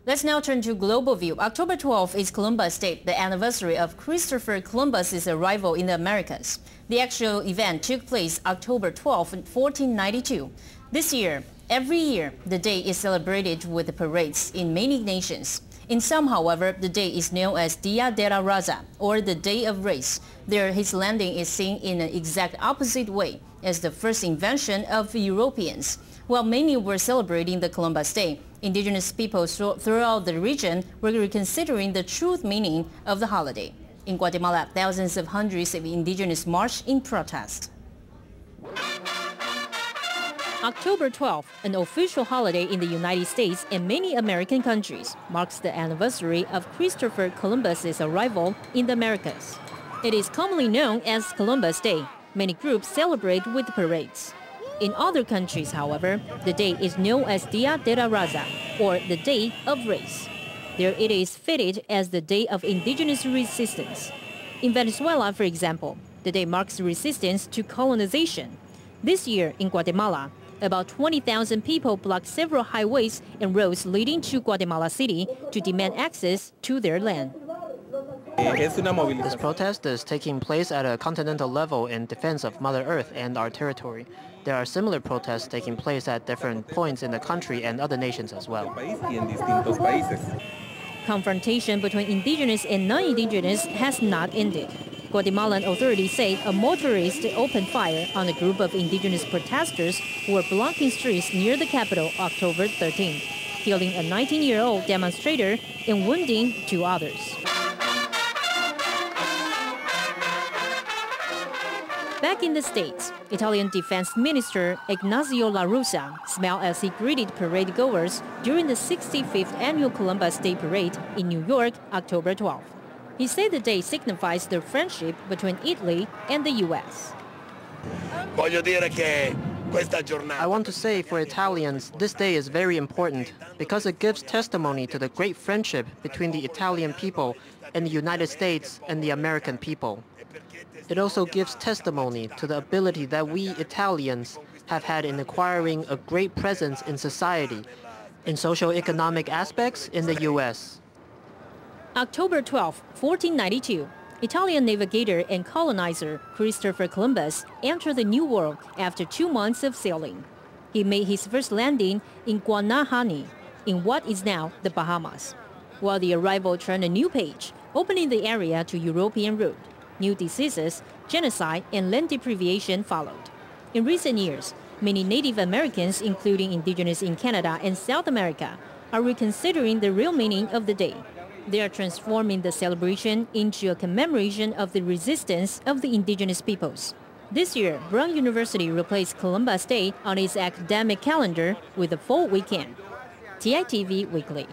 Let's now turn to global view. October 12th is Columbus Day, the anniversary of Christopher Columbus's arrival in the Americas. The actual event took place October 12, 1492. This year, every year, the day is celebrated with parades in many nations. In some, however, the day is known as Dia de la Raza, or the Day of Race. There, his landing is seen in an exact opposite way as the first invention of Europeans. While many were celebrating the Columbus Day, indigenous people throughout the region were reconsidering the true meaning of the holiday. In Guatemala, thousands of hundreds of indigenous marched in protest. October 12th, an official holiday in the United States and many American countries, marks the anniversary of Christopher Columbus's arrival in the Americas. It is commonly known as Columbus Day. Many groups celebrate with parades. In other countries, however, the day is known as Dia de la Raza, or the Day of Race. There it is fitted as the Day of Indigenous Resistance. In Venezuela, for example, the day marks resistance to colonization. This year in Guatemala, about 20,000 people blocked several highways and roads leading to Guatemala City to demand access to their land. This protest is taking place at a continental level in defense of Mother Earth and our territory. There are similar protests taking place at different points in the country and other nations as well. Confrontation between indigenous and non-indigenous has not ended. Guatemalan authorities say a motorist opened fire on a group of indigenous protesters who were blocking streets near the capital October 13, killing a 19-year-old demonstrator and wounding two others. Back in the States, Italian Defense Minister Ignazio La Russa smiled as he greeted parade goers during the 65th Annual Columbus Day Parade in New York, October 12th. He said the day signifies the friendship between Italy and the U.S. I want to say for Italians, this day is very important because it gives testimony to the great friendship between the Italian people and the United States and the American people. It also gives testimony to the ability that we Italians have had in acquiring a great presence in society, in socio-economic aspects in the U.S. October 12, 1492, Italian navigator and colonizer Christopher Columbus entered the New World after 2 months of sailing. He made his first landing in Guanahani, in what is now the Bahamas. While the arrival turned a new page, opening the area to European route. New diseases, genocide, and land deprivation followed. In recent years, many Native Americans, including indigenous in Canada and South America, are reconsidering the real meaning of the day. They are transforming the celebration into a commemoration of the resistance of the indigenous peoples. This year, Brown University replaced Columbus Day on its academic calendar with a full weekend. TITV Weekly.